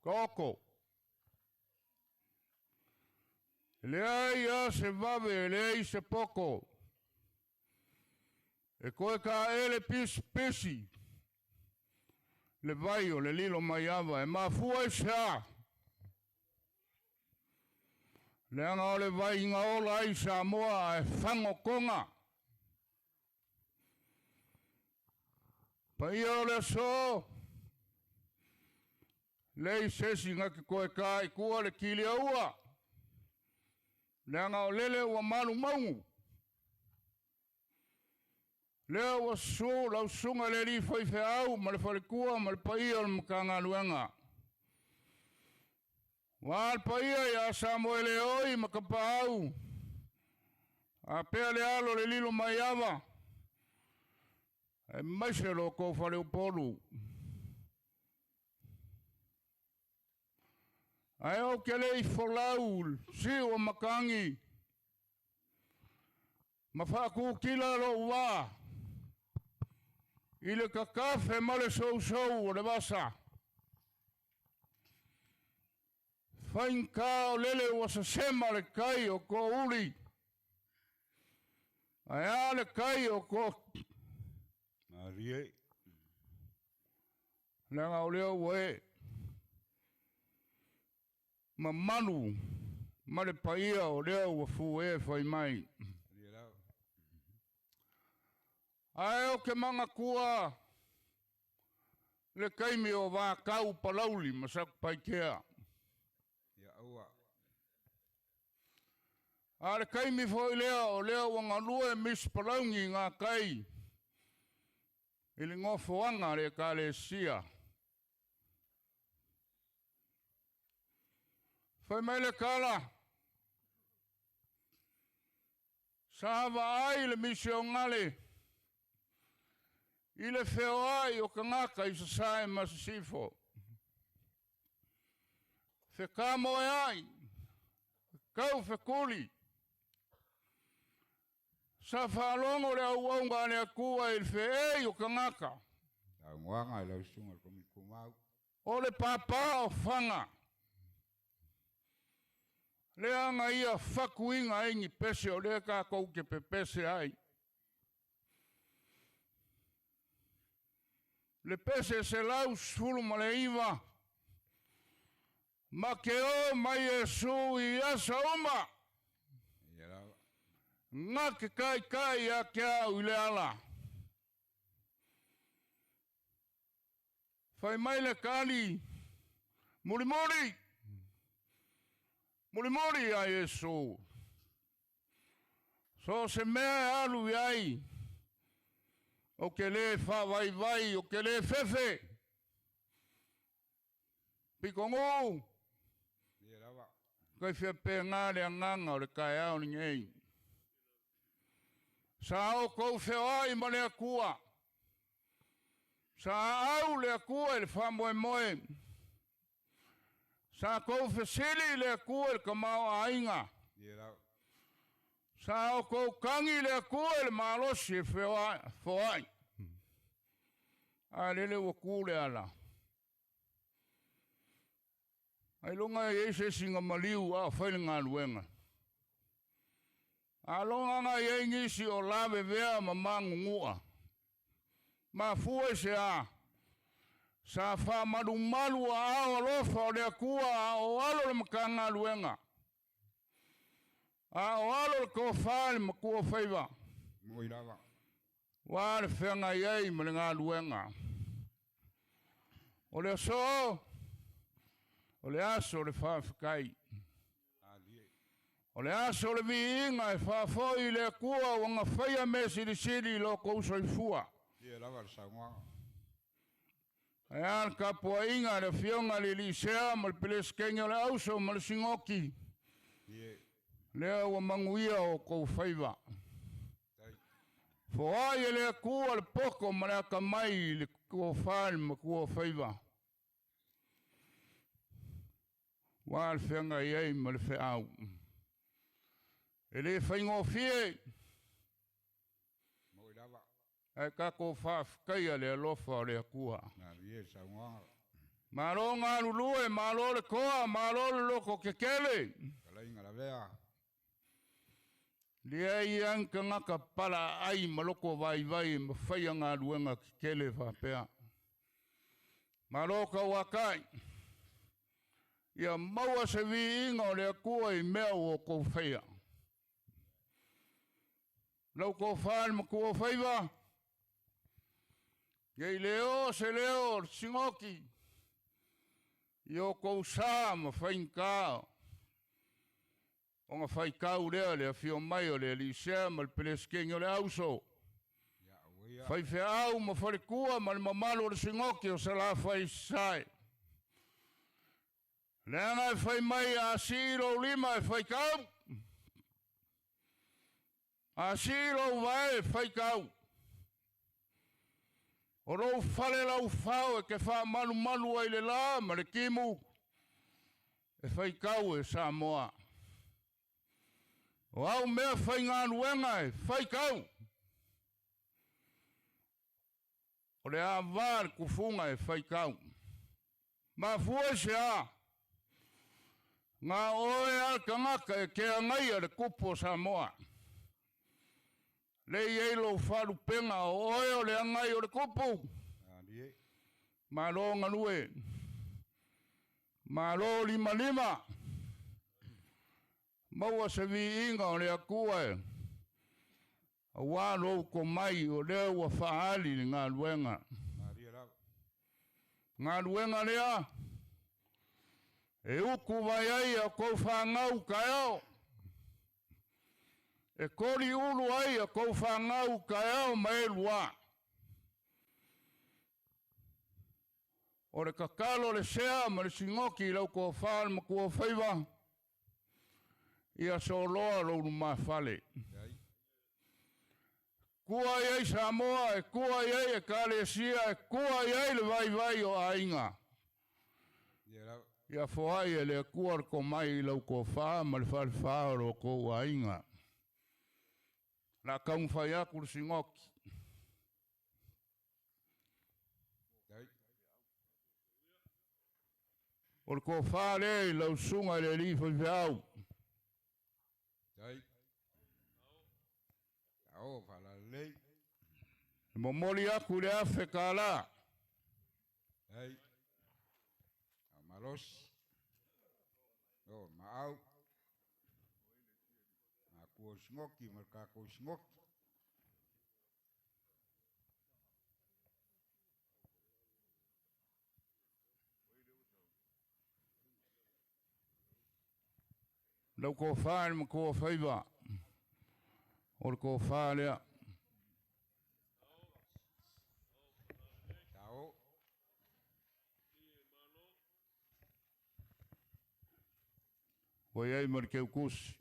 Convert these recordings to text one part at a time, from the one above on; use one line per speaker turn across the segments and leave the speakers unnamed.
Koko. Lea ia se vave, lea se poko. E koe ka ele pisi. Le vai o le lilo mai ava, e mafua e sea. Le anga o le vai inga ola ai sa moa e whango konga. Pa ia o le so. Lei sesi ngaki koe ka i kua le kili aua. Le anga o lele ua malu maungu. Lea ua su lau sunga le li whaife au ma le wharekua ma le paia o le makanga luenga. Wa al paia ia Samuel e oi makapa au. A pea le alo le lilo mai ava. E maise lo ko whare upolu. Ai o ke le i wholau si o makangi. Ma whaku kila lo wa. Ile ka kafe ma le sou o le basa. Whain ka o lele o sa sema le kai o ko uli. Ai a le kai o ko.
Marie.
Lenga o leo we. Ma manu. Ma le paia o leo o fu e whai mai. Ai o ke manga kua. Le kaimi o wā kau palauli masak paikea.
Ya aua.
A le kaimi foi leo o leo wanga lue mis palaungi ngā kai. Ili ngofo anga le ka le sia. Whai mai le kala. Sahava ai le misi o ngale. I le wheo ai o ka ngaka i sa sae masisifo. Whe kamo e ai. Kau whe kuli. Sa whalongo le au aunga ne akua i le whe ei o ka ngaka.
Au ngwanga lau sunga komi kumau.
O le papa o whanga. Le anga ia whakuinga ingi pese o le ka kou ke pepese ai. Le pese se lau sulu ma le iwa. Ma ke o mai e su i asa uma. Ngā ke kai a ke au i le ala. Whai mai le kani. Murimori. Murimori a Yesu. So se mea alu i ai. O ke le whawai, o ke le whewhe. Pikongu. Kai whewhe ngā le anganga o le kai au ni ngei. Sa au kou whewai ma le akua. Sa au le akua le whamoe moe. Sa kou whesili le akua le kamao ainga. Sa o kou kangi le akua le malosi e whewai. A lele wa kule ala. Ai longa e se singa maliu a whaile ngā luenga. A longa ngā e ngisi o lawe vea ma mangu ngua. Ma fue se a. Sa wha malu a ao lofa o le akua a o alo le maka ngā luenga. A o alo le ko whaale ma kua whaiva.
Moirawa.
Wa le whenga iei ma le ngā luenga. O le aso. O le aso le whawhikai. O le aso le vi inga e whawhoi le kua wanga whaia me siri lo kousoi fua.
Ie lawa le saunga.
E an ka pua inga le fionga le lisea ma le piles kenga le auso ma le singoki.
Ie.
Lea ua manguia o kou whaiva. Foai e le kua le poko ma le akamai le kua whaal ma kua whaiva. Wa le whenga iei ma le wheau. E le whaingo fie.
Moirawa.
E kako whawhikaia le alofa o le akua.
Nā ie saunga.
Malo ngā lulue, malo le koa, malo le loko kekele.
Kala inga la vea.
Lia i anka ngaka pala ai maloko vai vai mawhaia ngā luenga kekele whapea. Malo ka wakai. Ia maua se vi inga o lea kua i mea o kou whaia. Lau kou whaal ma kua whaiva. Iei leo se leo singoki. Io kou sā ma whainkao. O ngā whaikau lea whio mai o lea lisea ma le peleskengi o le auso. Whai au ma wharekua ma le mamalo o le singoki o sa la whai sae. Lea ngai whai mai a siro lima e whaikau. A siro vai e whaikau. O rou whale lau whau e ke wha manu manu ai le la ma le kimu. E whaikau e Samoa. O au mea whai ngā nuenga e whaikau. O le a vār kufunga e whaikau. Ma fua se a. Ngā oe alka ngaka e kea ngai a le kupo Samoa. Le ielo wharu penga o oe o le angai o le kupu. Ma lo nganue. Ma lo lima lima. Maua se vi inga o le akua e. A wālo ko mai o lea ua whaali ni ngā luenga. Ngā luenga lea. E uku vai ai a kou whangau kai e kori ulu ai a kou whangau kai mai lua. O le kakalo le sea ma le singoki lau ko whaal ma kua whaiva. Ia soloa louru ma whale. Kua iei Samoa, e kua iei e Kalesia, e kua iei le vai vai o ainga. Ia whaai e le kua ko mai lau ko whaa, ma le whale whaa ro ko ainga. La kaung whai aku le singoki. O le ko whaa le lau sunga le li whai whiau.
Au fala lei.
Momoli aku le afe ka la.
Hey. Amalos. Oh, maau. Aku smoki mereka aku smoki.
Lau ko whaa ma ko whaiva. O le ko whaa lea.
Tau.
O iei mar keu kusi.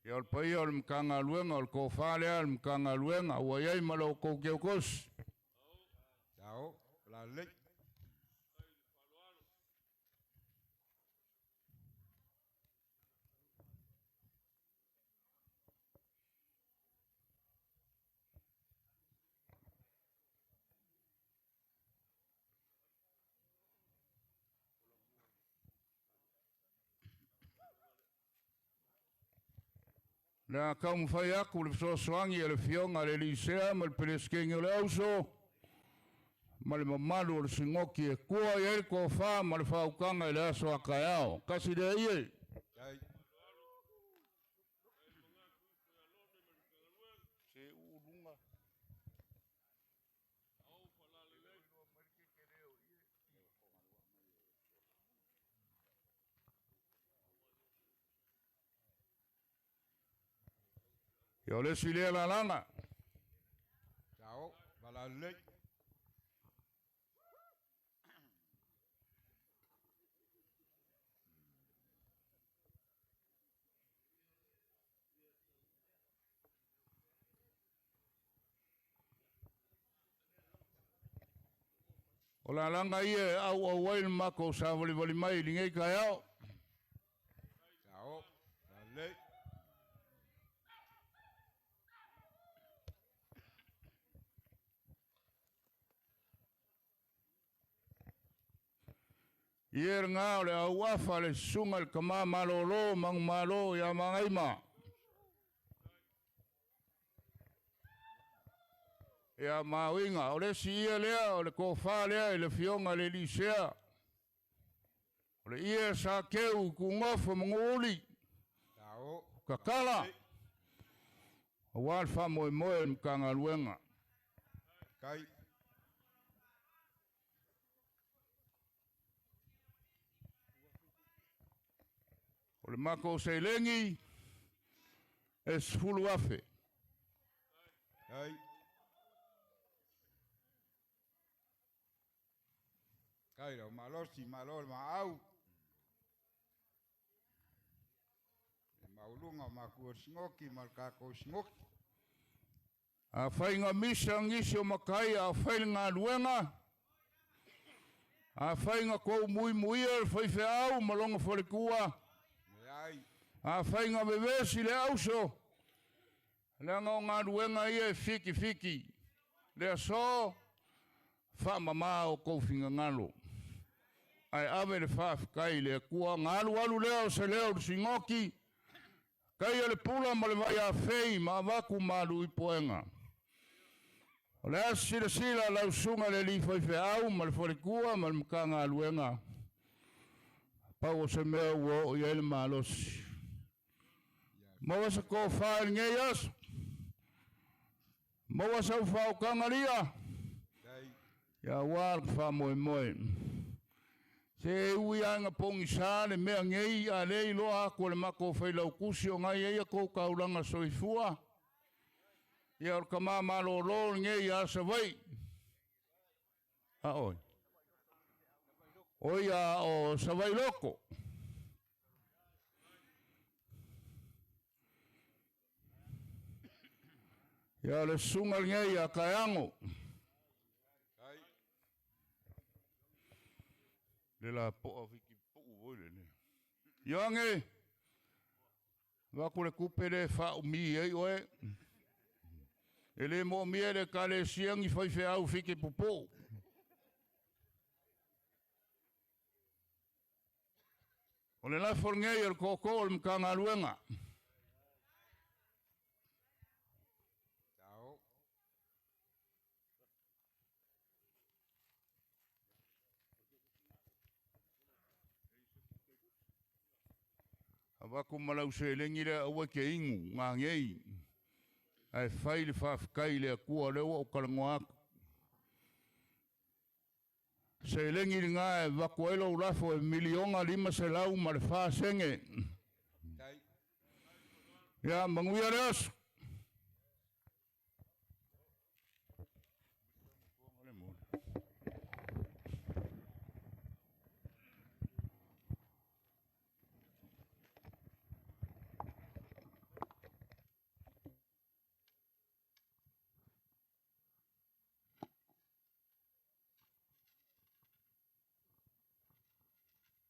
Ia o le pai o le mkanga luenga, o le ko whaa lea, le mkanga luenga, o iei ma lau kou keu kusi.
Tau. La lei.
Nā kaum whai aku le whsosoangi e le whionga le lisea ma le peleskengi o le auso. Ma le mamalu o le singoki e kua iei ko whaa ma le whaukanga e le aso a kai ao. Kasi le iei. Ia le silea la langa.
Tau. Bala lei.
O la langa ie au wail mako sa vali mai lingai kai au.
Chao. La lei.
Ier ngā le au afa le sunga le kama malolo mang malo ya mangaima. Ya mawinga o le si ia lea o le kofa lea i le fionga le lisea. O le ia sa keu ku ngofa manguli.
Chao.
Kakala. O walfa moe moe mkanga luenga.
Kai.
O le mako se lengi e sfulu afe.
Kai. Kai lo malosi malol maau. Maulunga maku singoki malkako singoki.
A whainga misa ngisi o makai a whainga luenga. A whainga kou mui mui e whaife au malonga whalikua.
Ai.
A whainga bebesi le auso. Leanga o ngā luenga ia fiki fiki. Lea so whamama o kou whinga ngalo. Ai ave le whaafikai lea kua ngalu alu lea o se lea o singoki. Kai ale pula ma le vai a whei ma waku malu i poenga. O le asira sila lau sunga le li whaife au ma le whalikua ma le mkanga aluenga. Pau o se mea ua o iele malosi. Mawa sa ko whael ngei aso. Mawa sa ufao kangaria. Ya wal kwa moe moe. Se ui anga pongi sa le mea ngei a lei loa ko le mako whailau kusi o ngai eia kou kauranga soifua. Ia or kama malo lo ngei a sa vai. A oi. Oi a o sa vai loko. Ia le sungal ngei a kaiango. Le la po aviki po uole ne. Yange. Wako le kupere fa umi ei oe. Ele mo miere kale siangi whaife au fike pupo. O le lafo ngei el koko o mkanga luenga.
Chao.
Wako malau se lengi le awa ke ingu ngā ngei. Ai whai le whaafikai le kua lewa o karangoaka. Se lengi ngā e wako elo urafo e milionga lima se lau ma le whaasenge.
Kai.
Ia manguia le aso.